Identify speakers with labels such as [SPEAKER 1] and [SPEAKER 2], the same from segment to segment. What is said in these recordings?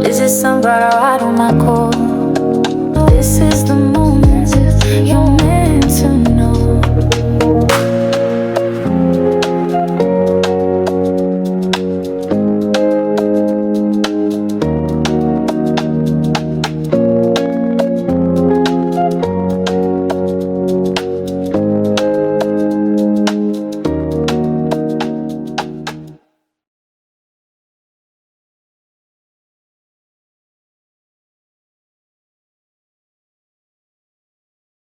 [SPEAKER 1] Is it somebody right on my core? This is the moment you're meant to know.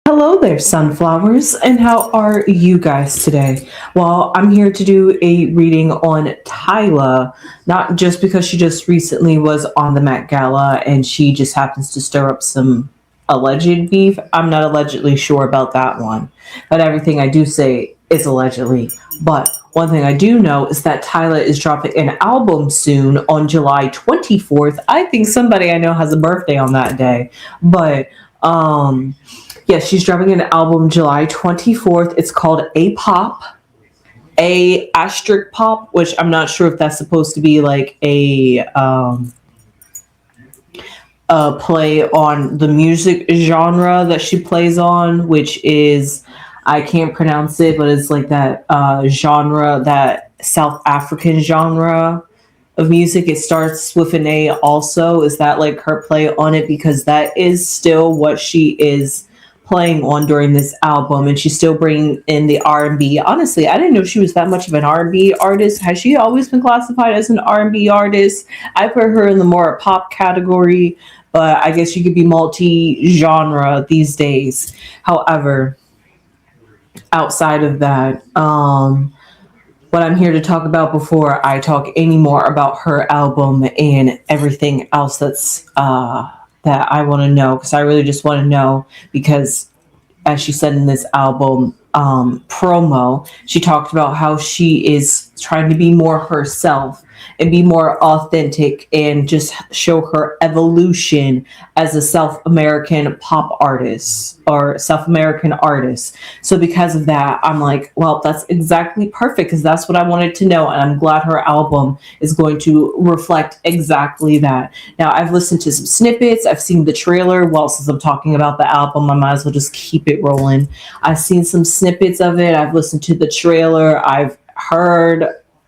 [SPEAKER 2] Hello there, sunflowers, and how are you guys today? Well, I'm here to do a reading on Tyla, not just because she just recently was on the Met Gala and she just happens to stir up some alleged beef. I'm not allegedly sure about that one, but everything I do say is allegedly. But one thing I do know is that Tyla is dropping an album soon on July 24th. I think somebody I know has a birthday on that day, but yes, she's dropping an album July 24th. It's called A Pop, A asterisk pop, which I'm not sure if that's supposed to be like a play on the music genre that she plays on, which is, I can't pronounce it, but it's like that genre, that South African genre of music. It starts with an A also. Is that like her play on it? Because that is still what she is playing on during this album, and she's still bringing in the R&B. Honestly, I didn't know she was that much of an R&B artist. Has she always been classified as an R&B artist? I put her in the more pop category, but I guess you could be multi-genre these days. However, outside of that, what I'm here to talk about before I talk any more about her album and everything else that I want to know, because I really just want to know, because as she said in this album promo, she talked about how she is trying to be more herself and be more authentic and just show her evolution as a South American pop artist or South American artist. So because of that, I'm like, well, that's exactly perfect, because that's what I wanted to know. And I'm glad her album is going to reflect exactly that. Now, I've listened to some snippets. I've seen the trailer. Well, since I'm talking about the album, I might as well just keep it rolling. I've seen some snippets of it. I've listened to the trailer. I've heard,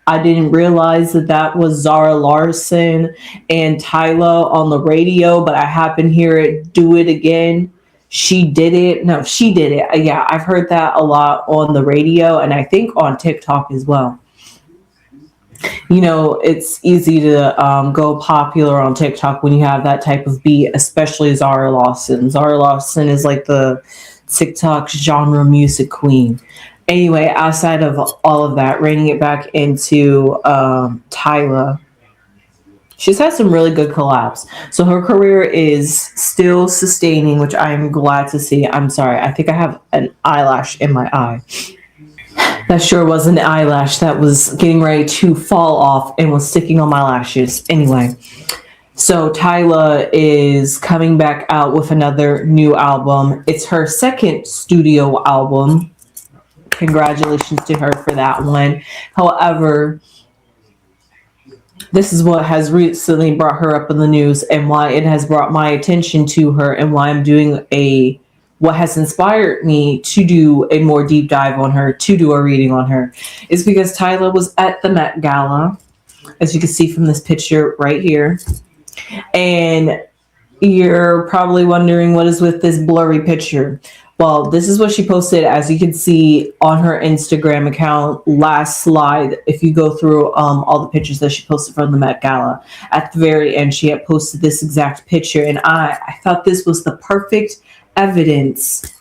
[SPEAKER 2] I didn't realize that that was Zara Larsson and Tyla on the radio, but I happened to hear it do it again. She did it. No, she did it. Yeah, I've heard that a lot on the radio, and I think on TikTok as well. You know, it's easy to go popular on TikTok when you have that type of beat, especially Zara Larsson. Zara Larsson is like the TikTok genre music queen. Anyway, outside of all of that, reining it back into Tyla, she's had some really good collabs. So her career is still sustaining, which I'm glad to see. I'm sorry, I think I have an eyelash in my eye. That sure was an eyelash that was getting ready to fall off and was sticking on my lashes. Anyway, so Tyla is coming back out with another new album. It's her second studio album. Congratulations to her for that one. However, this is what has recently brought her up in the news, and why it has brought my attention to her, and why I'm doing what has inspired me to do a more deep dive on her, to do a reading on her, is because Tyla was at the Met Gala, as you can see from this picture right here. And you're probably wondering what is with this blurry picture. Well, this is what she posted, as you can see on her Instagram account. Last slide, if you go through all the pictures that she posted from the Met Gala, at the very end, she had posted this exact picture. And I thought this was the perfect evidence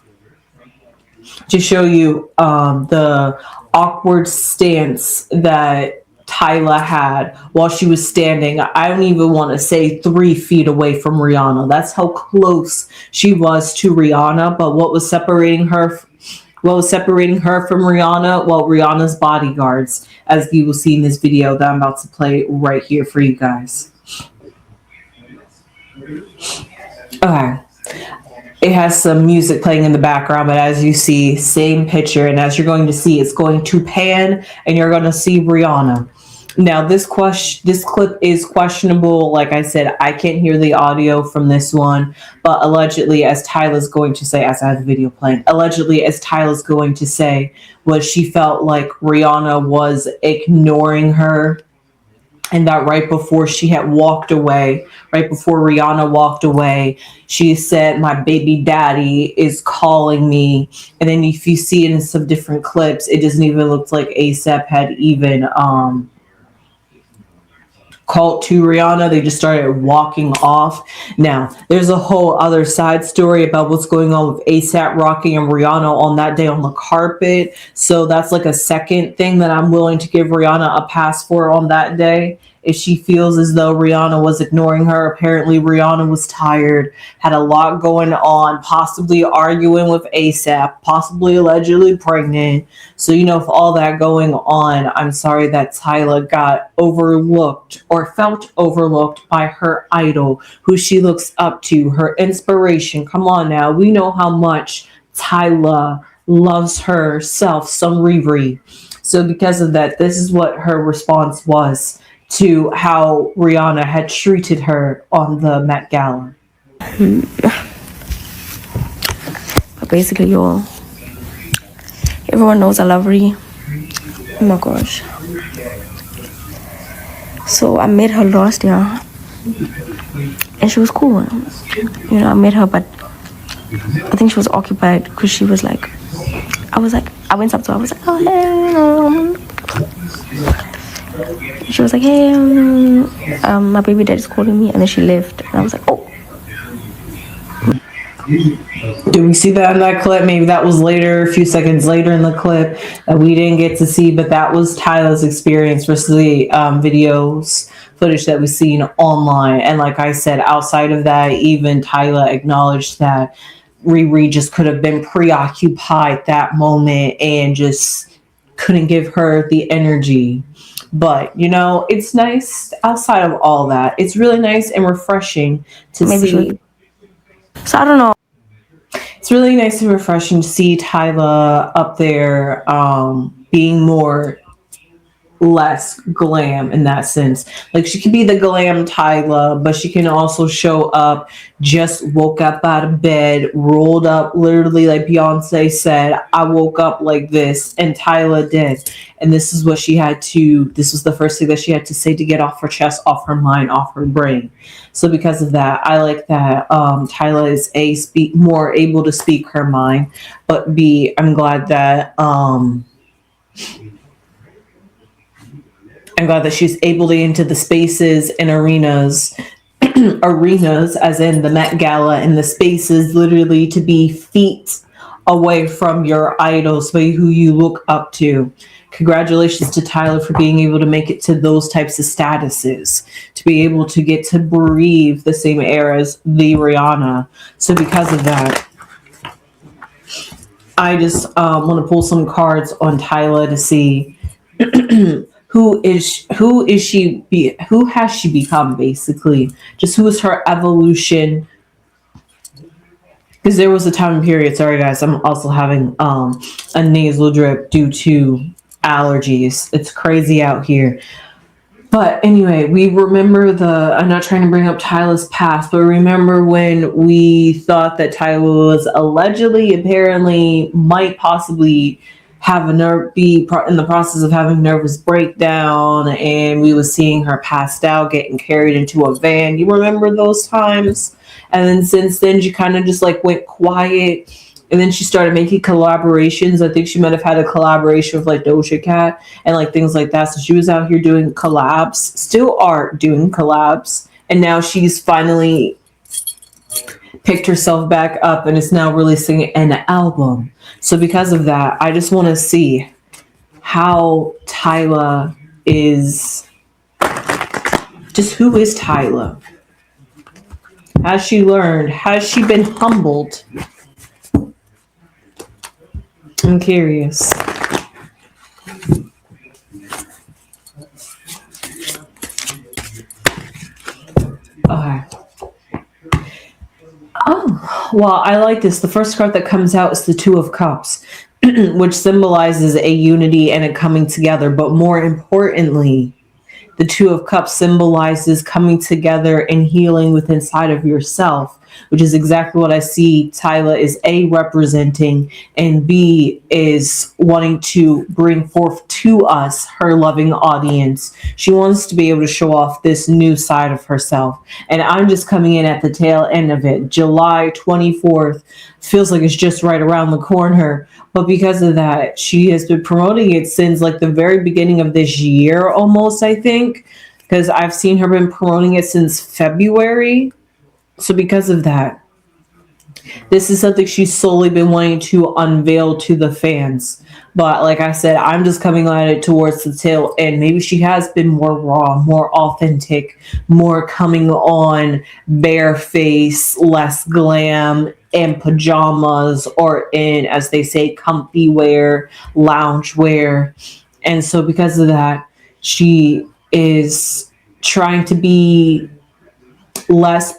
[SPEAKER 2] to show you the awkward stance that Tyla had while she was standing. I don't even want to say 3 feet away from Rihanna. That's how close she was to Rihanna. But what was separating her from Rihanna? Well, Rihanna's bodyguards, as you will see in this video that I'm about to play right here for you guys. Okay. It has some music playing in the background, but as you see, same picture. And as you're going to see, it's going to pan and you're going to see Rihanna. Now, this clip is questionable. Like I said, I can't hear the audio from this one, but allegedly, as Tyla's going to say, as I have the video playing, allegedly, as Tyla's going to say, was she felt like Rihanna was ignoring her, and that right before she had walked away, right before Rihanna walked away, she said, "My baby daddy is calling me." And then if you see it in some different clips, it doesn't even look like ASAP had even called to Rihanna. They just started walking off. Now, there's a whole other side story about what's going on with ASAP Rocky and Rihanna on that day on the carpet. So that's like a second thing that I'm willing to give Rihanna a pass for on that day. If she feels as though Rihanna was ignoring her, apparently Rihanna was tired, had a lot going on, possibly arguing with ASAP, possibly allegedly pregnant. So, with all that going on, I'm sorry that Tyla got overlooked or felt overlooked by her idol, who she looks up to, her inspiration. Come on now. We know how much Tyla loves herself, some Riri. So, because of that, this is what her response was to how Rihanna had treated her on the Met Gala.
[SPEAKER 3] But basically, y'all, everyone knows I love Riri. Oh my gosh. So I met her last year, and she was cool. I met her, but I think she was occupied because she was like, I went up to her, I was like, "Oh, hey, She was like, "Hey, my baby dad is calling me," and then she left, and I was like, "Oh."
[SPEAKER 2] Do we see that in that clip? Maybe that was later, a few seconds later in the clip that we didn't get to see, but that was Tyla's experience versus the videos footage that we've seen online. And like I said, outside of that, even Tyla acknowledged that Riri just could have been preoccupied that moment and just couldn't give her the energy. But it's nice outside of all that. It's really nice and refreshing to see.
[SPEAKER 3] So I don't know.
[SPEAKER 2] It's really nice and refreshing to see Tyla up there being less glam in that sense. Like, she can be the glam Tyla, but she can also show up, just woke up out of bed, rolled up, literally like Beyonce said, "I woke up like this," and Tyla did. And this is what this was the first thing that she had to say to get off her chest, off her mind, off her brain. So because of that, I like that Tyla is more able to speak her mind, but B, I'm glad that she's able to get into the spaces and arenas, as in the Met Gala, and the spaces literally to be feet away from your idols, who you look up to. Congratulations to Tyla for being able to make it to those types of statuses, to be able to get to breathe the same air as the Rihanna. So because of that, I just want to pull some cards on Tyla to see who has she become, basically, just who is her evolution. Because there was a time period, sorry guys, I'm also having a nasal drip due to allergies. It's crazy out here. But anyway, we remember I'm not trying to bring up Tyla's past, but remember when we thought that Tyla was apparently might possibly be in the process of having nervous breakdown, and we was seeing her passed out, getting carried into a van. You remember those times? And then since then, she kind of just like went quiet. And then she started making collaborations. I think she might have had a collaboration with like Doja Cat and like things like that. So she was out here doing collabs, still are doing collabs. And now she's finally picked herself back up and is now releasing an album. So because of that, I just want to see how Tyla is, just who is Tyla? Has she learned? Has she been humbled? I'm curious. Okay. Oh, well, I like this. The first card that comes out is the Two of Cups, which symbolizes a unity and a coming together. But more importantly, The Two of Cups symbolizes coming together and healing within inside of yourself, which is exactly what I see Tyla is A, representing, and B, is wanting to bring forth to us, her loving audience. She wants to be able to show off this new side of herself. And I'm just coming in at the tail end of it. July 24th feels like it's just right around the corner. But because of that, she has been promoting it since like the very beginning of this year almost, I think, because I've seen her been promoting it since February. So because of that, this is something she's solely been wanting to unveil to the fans. But like I said, I'm just coming at it towards the tail end. Maybe she has been more raw, more authentic, more coming on bareface, less glam, in pajamas, or in, as they say, comfy wear, lounge wear. And so because of that, she is trying to be less.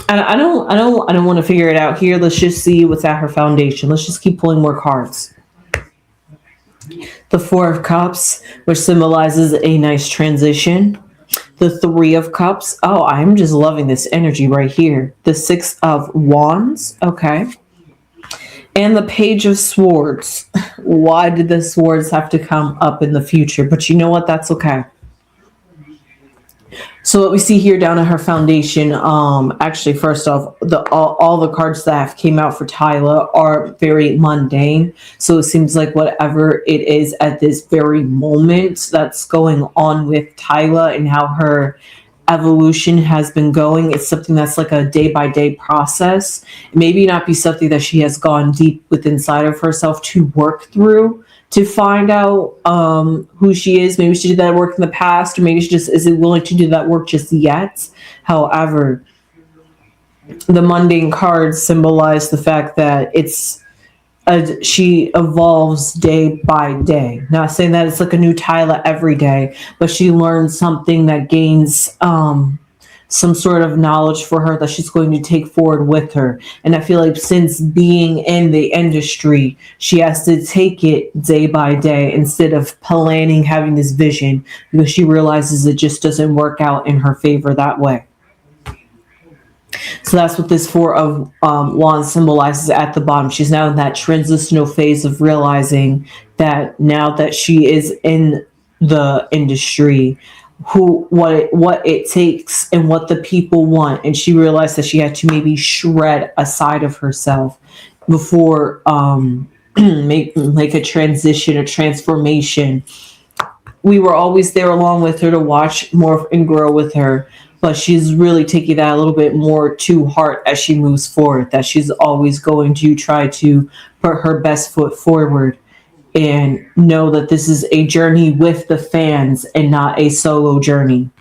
[SPEAKER 2] I don't want to figure it out here. Let's just see what's at her foundation. Let's just keep pulling more cards. The Four of Cups, which symbolizes a nice transition. The Three of Cups. Oh, I'm just loving this energy right here. The Six of Wands. Okay. And the Page of Swords. Why did the swords have to come up in the future? But you know what? That's okay. So what we see here down at her foundation, actually, first off, all the cards that have came out for Tyla are very mundane. So it seems like whatever it is at this very moment that's going on with Tyla and how her evolution has been going, it's something that's like a day-by-day process. Maybe not be something that she has gone deep within inside of herself to work through, to find out who she is. Maybe she did that work in the past, or maybe she just isn't willing to do that work just yet. However, the mundane cards symbolize the fact that she evolves day by day. Not saying that it's like a new Tyla every day, but she learns something that gains some sort of knowledge for her that she's going to take forward with her. And I feel like since being in the industry, she has to take it day by day instead of planning, having this vision, because she realizes it just doesn't work out in her favor that way. So that's what this Four of Wands symbolizes at the bottom. She's now in that transitional phase of realizing that now that she is in the industry, what it takes and what the people want. And she realized that she had to maybe shred a side of herself before make a transition, a transformation. We were always there along with her to watch, morph, and grow with her. But she's really taking that a little bit more to heart as she moves forward, that she's always going to try to put her best foot forward and know that this is a journey with the fans and not a solo journey.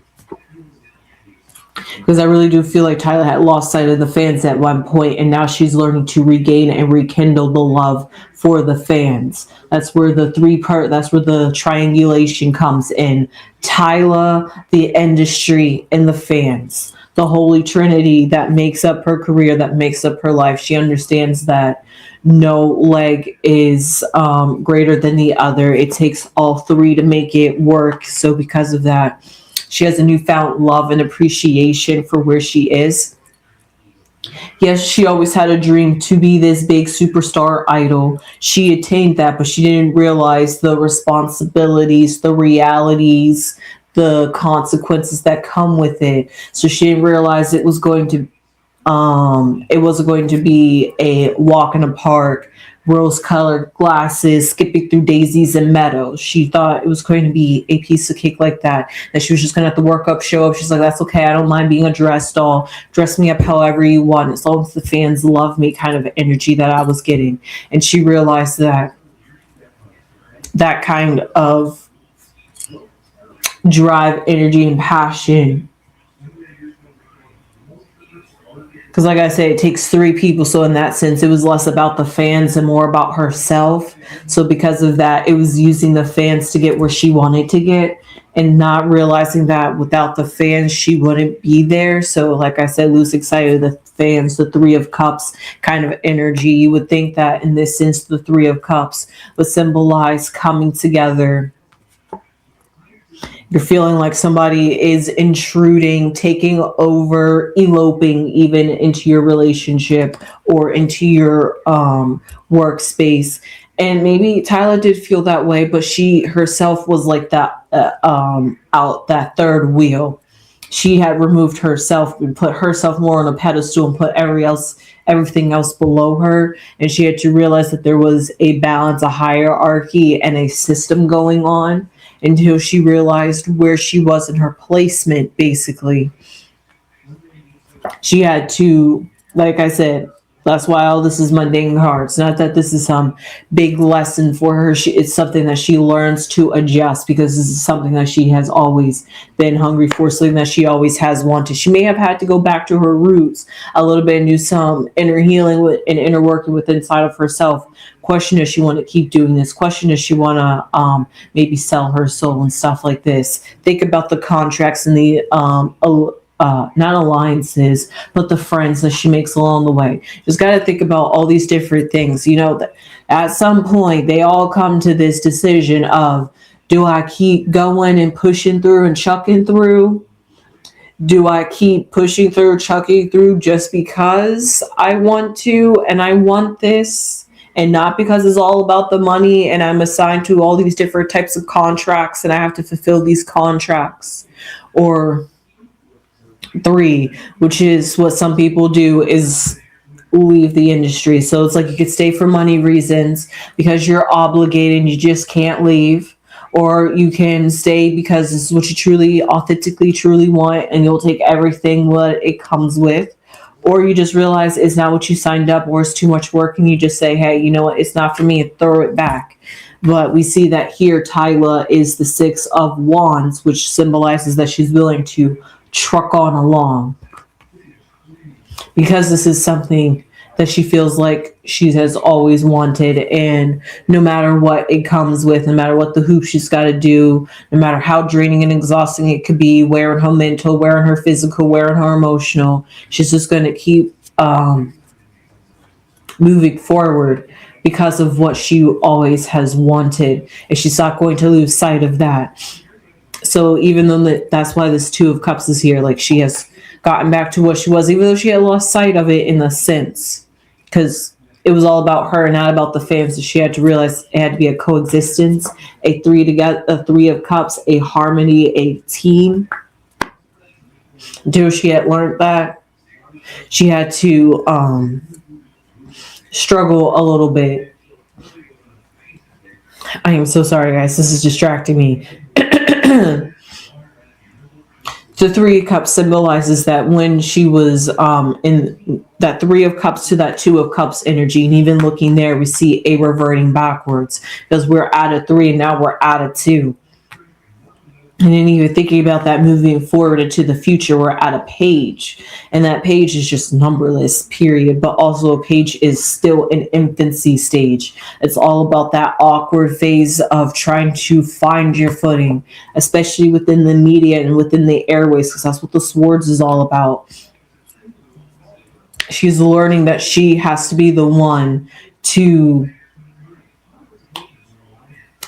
[SPEAKER 2] Because I really do feel like Tyla had lost sight of the fans at one point, and now she's learning to regain and rekindle the love for the fans. That's where that's where the triangulation comes in. Tyla, the industry, and the fans. The holy trinity that makes up her career, that makes up her life. She understands that no leg is greater than the other. It takes all three to make it work. So because of that, she has a newfound love and appreciation for where she is. Yes, she always had a dream to be this big superstar idol. She attained that, but she didn't realize the responsibilities, the realities, the consequences that come with it. So she didn't realize it wasn't going to be a walk in a park, rose-colored glasses, skipping through daisies and meadows. She thought it was going to be a piece of cake like that she was just going to have to work up, show up. She's like, that's okay. I don't mind being a dress doll. Dress me up however you want, as long as the fans love me, kind of energy that I was getting. And she realized that kind of drive, energy, and passion, because like I said, it takes three people. So in that sense, it was less about the fans and more about herself. So because of that, it was using the fans to get where she wanted to get, and not realizing that without the fans, she wouldn't be there. So like I said, losing sight of the fans, the Three of Cups kind of energy. You would think that in this sense, the Three of Cups would symbolize coming together You're feeling like somebody is intruding, taking over, eloping even into your relationship or into your workspace. And maybe Tyler did feel that way, but she herself was like that, out that third wheel. She had removed herself and put herself more on a pedestal and put everything else below her. And she had to realize that there was a balance, a hierarchy, and a system going on until she realized where she was in her placement, basically. She had to, like I said, that's why all this is mundane cards. Not that this is some big lesson for her. It's something that she learns to adjust because this is something that she has always been hungry for, something that she always has wanted. She may have had to go back to her roots a little bit and do some inner healing and inner working with inside of herself. Question, does she want to keep doing this? Question, does she want to maybe sell her soul and stuff like this? Think about the contracts and the not alliances, but the friends that she makes along the way. Just got to think about all these different things. That at some point they all come to this decision of, do I keep going and pushing through and chucking through? Do I keep pushing through, chucking through just because I want to and I want this? And not because it's all about the money and I'm assigned to all these different types of contracts and I have to fulfill these contracts? Or 3, which is what some people do, is leave the industry. So it's like you could stay for money reasons because you're obligated and you just can't leave, or you can stay because this is what you truly, authentically, truly want, and you'll take everything what it comes with. Or you just realize it's not what you signed up, or it's too much work, and you just say, hey, you know what, it's not for me, and throw it back. But we see that here Tyla is the 6 of Wands, which symbolizes that she's willing to truck on along because this is something that she feels like she has always wanted, and no matter what it comes with, no matter what the hoops she's got to do, no matter how draining and exhausting it could be, wearing her mental, wearing her physical, wearing her emotional, she's just going to keep moving forward because of what she always has wanted, and she's not going to lose sight of that. So even though that's why this 2 of Cups is here, like she has gotten back to what she was, even though she had lost sight of it in a sense, because it was all about her and not about the fans. So she had to realize it had to be a coexistence, a 3 of Cups, a harmony, a team. Until she had learned that, she had to struggle a little bit. I am so sorry, guys. This is distracting me. The 3 of Cups symbolizes that when she was in that 3 of Cups to that 2 of Cups energy, and even looking there, we see a reverting backwards because we're at a 3 and now we're at a 2. And then even thinking about that moving forward into the future, we're at a page, and that page is just numberless, period. But also a page is still an infancy stage. It's all about that awkward phase of trying to find your footing, especially within the media and within the airways, because that's what the Swords is all about. She's learning that she has to be the one to,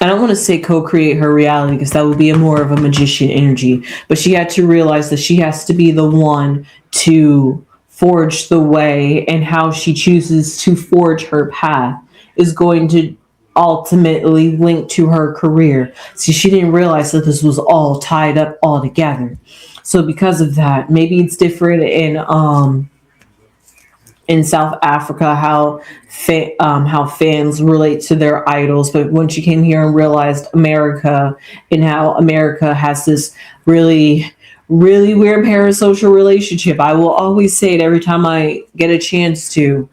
[SPEAKER 2] I don't want to say co-create her reality because that would be more of a magician energy, but she had to realize that she has to be the one to forge the way, and how she chooses to forge her path is going to ultimately link to her career. See, she didn't realize that this was all tied up all together. So because of that, maybe it's different in South Africa, how fans relate to their idols. But when she came here and realized America, and how America has this really, really weird parasocial relationship. I will always say it every time I get a chance to.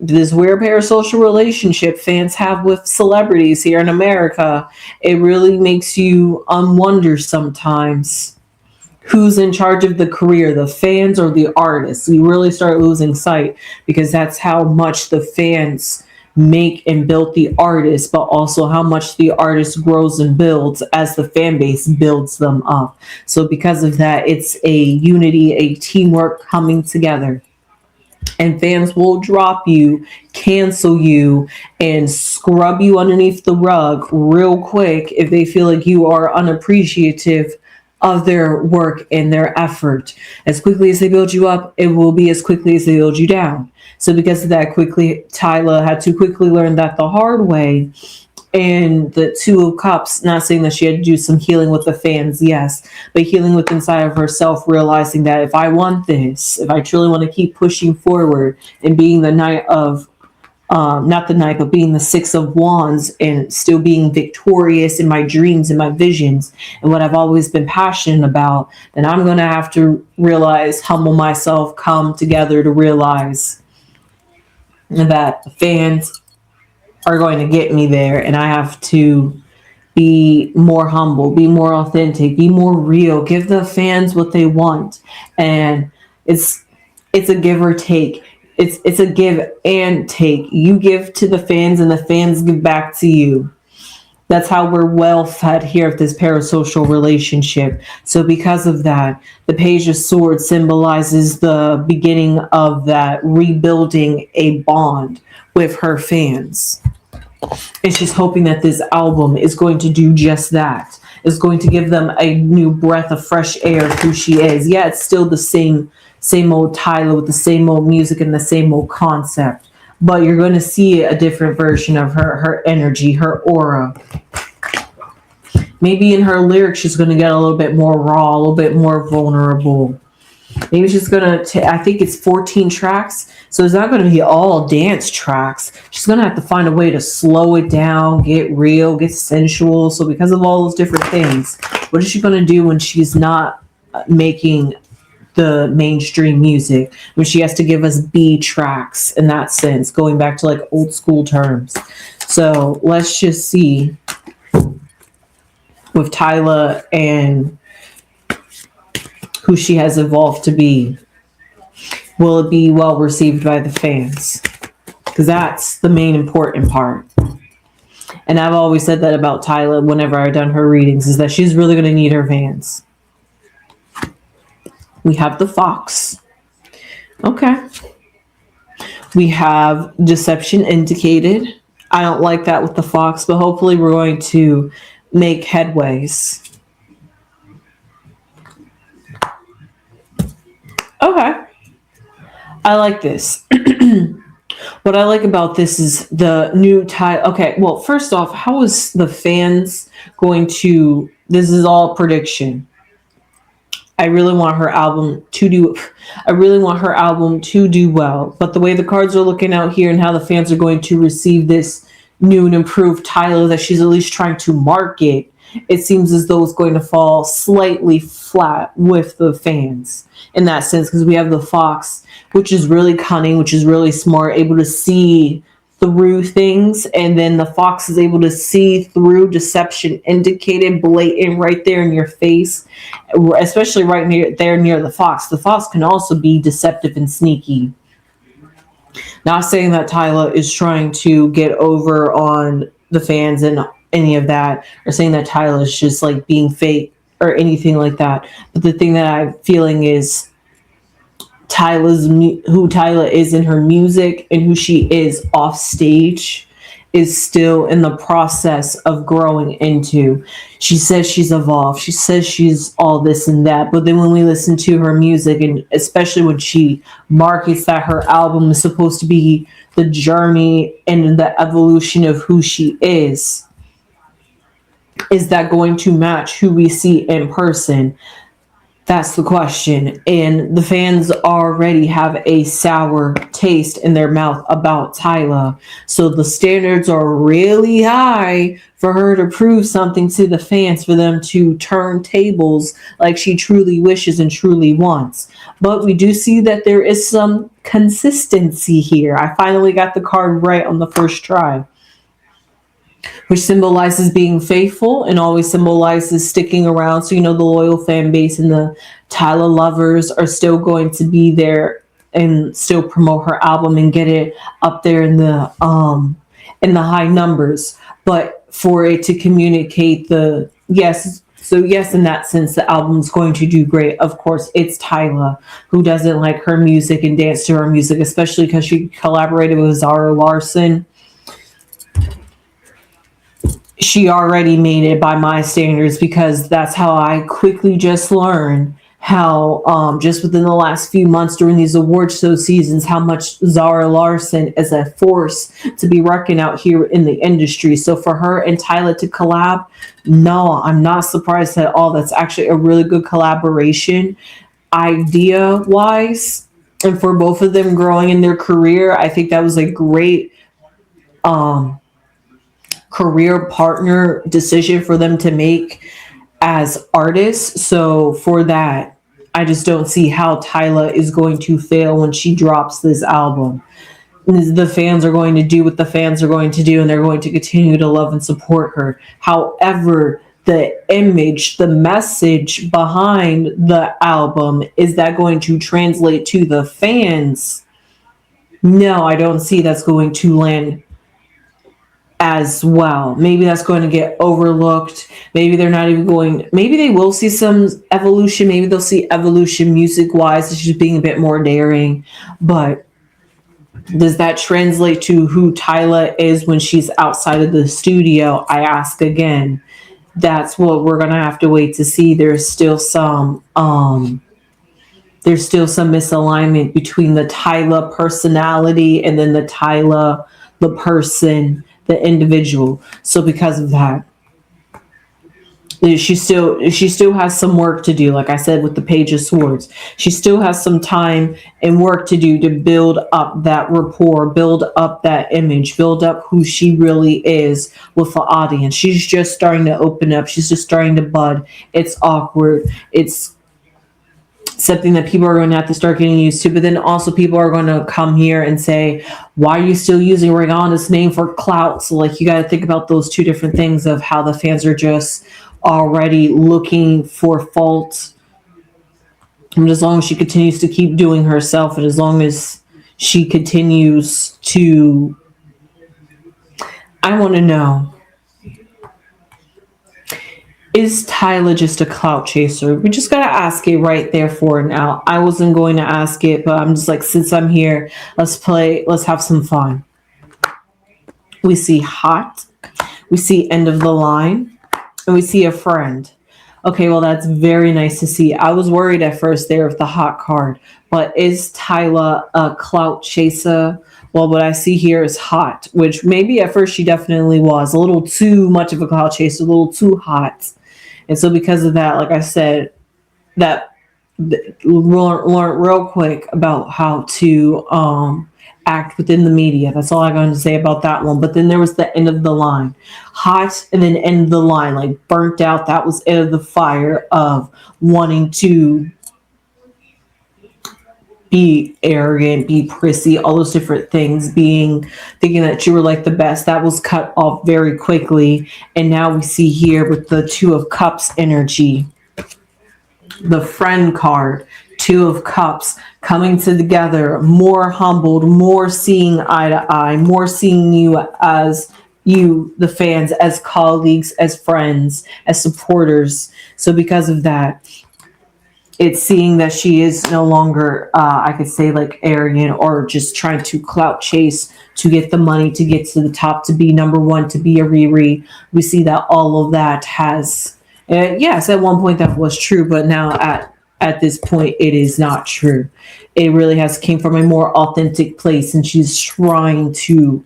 [SPEAKER 2] This weird parasocial relationship fans have with celebrities here in America, it really makes you wonder sometimes who's in charge of the career, the fans or the artists. You really start losing sight, because that's how much the fans make and build the artist, but also how much the artist grows and builds as the fan base builds them up. So because of that, it's a unity, a teamwork coming together. And fans will drop you, cancel you, and scrub you underneath the rug real quick if they feel like you are unappreciative of their work and their effort. As quickly as they build you up, it will be as quickly as they build you down. So because of that, Tyla had to quickly learn that the hard way. And the Two of Cups, not saying that she had to do some healing with the fans, yes, but healing with inside of herself, realizing that if I want this, if I truly want to keep pushing forward and being the Knight of, not the Knight, but being the Six of Wands and still being victorious in my dreams and my visions and what I've always been passionate about, then I'm going to have to realize, humble myself, come together to realize that the fans are going to get me there, and I have to be more humble, be more authentic, be more real, give the fans what they want. And it's a give or take. It's a give and take. You give to the fans and the fans give back to you. That's how we're well fed here at this parasocial relationship. So because of that, the Page of Swords symbolizes the beginning of that rebuilding a bond with her fans. And she's hoping that this album is going to do just that. It's going to give them a new breath of fresh air of who she is. Yeah, it's still the same old Tyla with the same old music and the same old concept. But you're going to see a different version of her energy, her aura. Maybe in her lyrics, she's going to get a little bit more raw, a little bit more vulnerable. Maybe she's going to, I think it's 14 tracks. So it's not going to be all dance tracks. She's going to have to find a way to slow it down, get real, get sensual. So because of all those different things, what is she going to do when she's not making the mainstream music? When she has to give us B tracks in that sense, going back to like old school terms. So let's just see with Tyla and who she has evolved to be. Will it be well received by the fans? Because that's the main important part. And I've always said that about Tyla whenever I've done her readings, is that she's really going to need her fans. We have the Fox. Okay. We have Deception indicated. I don't like that with the Fox, but hopefully we're going to make headways. Okay. I like this. What I like about this is the new Tyla. Okay, well, first off, how is the fans going to... This is all prediction. I really want her album to do well. But the way the cards are looking out here and how the fans are going to receive this new and improved Tyla that she's at least trying to market, it seems as though it's going to fall slightly flat with the fans in that sense, because we have the Fox, which is really cunning, which is really smart, able to see through things, and then the Fox is able to see through deception indicated, blatant, right there in your face, especially right near the Fox. The Fox can also be deceptive and sneaky. Not saying that Tyla is trying to get over on the fans and any of that, or saying that Tyla is just like being fake or anything like that. But the thing that I'm feeling is who Tyla is in her music and who she is off stage is still in the process of growing into. She says she's evolved. She says she's all this and that. But then when we listen to her music, and especially when she markets that her album is supposed to be the journey and the evolution of who she is that going to match who we see in person? That's the question. And the fans already have a sour taste in their mouth about Tyla. So the standards are really high for her to prove something to the fans, for them to turn tables like she truly wishes and truly wants. But we do see that there is some consistency here. I finally got the card right on the first try, which symbolizes being faithful and always symbolizes sticking around. So, the loyal fan base and the Tyla lovers are still going to be there and still promote her album and get it up there in the high numbers. But for it to communicate yes, So yes, in that sense, the album's going to do great. Of course, it's Tyla who doesn't like her music and dance to her music, especially because she collaborated with Zara Larson. She already made it by my standards, because that's how I quickly just learned how just within the last few months during these award show seasons, how much Zara Larson is a force to be reckoned out here in the industry. So for her and Tyla to collab, no, I'm not surprised at all. That's actually a really good collaboration idea wise, and for both of them growing in their career, I think that was a great career partner decision for them to make as artists. So for that, I just don't see how Tyla is going to fail when she drops this album. The fans are going to do what the fans are going to do, and they're going to continue to love and support her. However, the image, the message behind the album, is that going to translate to the fans? No, I don't see that's going to land as well. Maybe that's going to get overlooked. Maybe they're not even going, maybe they will see some evolution. Maybe they'll see evolution music wise. It's just being a bit more daring. But does that translate to who Tyla is when she's outside of the studio? I ask again. That's what we're going to have to wait to see. There's still some misalignment between the Tyla personality and then the Tyla, the person, the individual. So because of that, she still has some work to do. Like I said, with the Page of Swords, she still has some time and work to do to build up that rapport, build up that image, build up who she really is with the audience. She's just starting to open up. She's just starting to bud. It's awkward. It's something that people are going to have to start getting used to. But then also people are going to come here and say, why are you still using Rihanna's name for clout? So like, you got to think about those two different things of how the fans are just already looking for fault. And as long as she continues to keep doing herself, and as long as she continues to, I want to know, is Tyla just a clout chaser? We just got to ask it right there for now. I wasn't going to ask it, but I'm just like, since I'm here, let's have some fun. We see hot, we see end of the line, and we see a friend. Okay, well, that's very nice to see. I was worried at first there with the hot card, but is Tyla a clout chaser? Well, what I see here is hot, which maybe at first she definitely was a little too much of a clout chaser, a little too hot. And so because of that, like I said, that learn real quick about how to act within the media. That's all I'm going to say about that one. But then there was the end of the line. Hot, and then end of the line, like burnt out. That was end of the fire of wanting to be arrogant, be prissy, all those different things, thinking that you were like the best. That was cut off very quickly. And now we see here with the Two of Cups energy, the friend card, Two of Cups coming together, more humbled, more seeing eye to eye, more seeing you as you, the fans, as colleagues, as friends, as supporters. So because of that, it's seeing that she is no longer, I could say, like arrogant or just trying to clout chase to get the money, to get to the top, to be number one, to be a Riri. We see that all of that has, yes, at one point that was true, but now at this point, it is not true. It really has came from a more authentic place, and she's trying to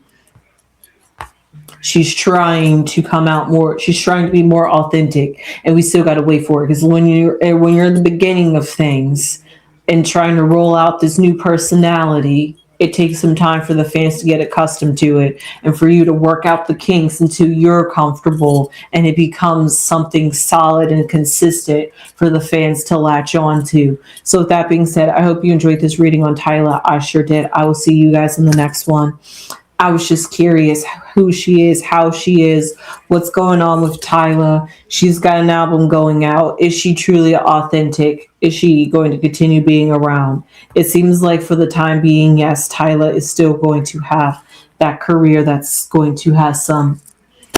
[SPEAKER 2] come out more. She's trying to be more authentic, and we still got to wait for it, because when you're in the beginning of things and trying to roll out this new personality, it takes some time for the fans to get accustomed to it, and for you to work out the kinks until you're comfortable and it becomes something solid and consistent for the fans to latch on to. So with that being said, I hope you enjoyed this reading on Tyla. I sure did. I will see you guys in the next one. I was just curious who she is, how she is, what's going on with Tyla. She's got an album going out. Is she truly authentic? Is she going to continue being around? It seems like for the time being, yes, Tyla is still going to have that career that's going to have some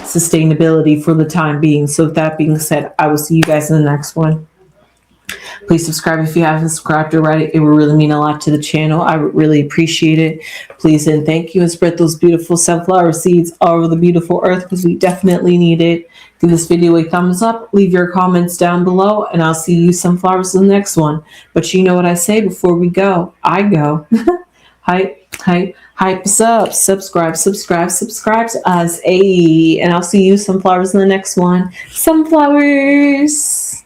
[SPEAKER 2] sustainability for the time being. So with that being said, I will see you guys in the next one. Please subscribe if you haven't subscribed already. It would really mean a lot to the channel. I would really appreciate it. Please and thank you, and spread those beautiful sunflower seeds all over the beautiful earth, because we definitely need it. Give this video a thumbs up. Leave your comments down below, and I'll see you sunflowers in the next one. But you know what I say before we go? I go. Hype us up. Subscribe to us. And I'll see you sunflowers in the next one. Sunflowers.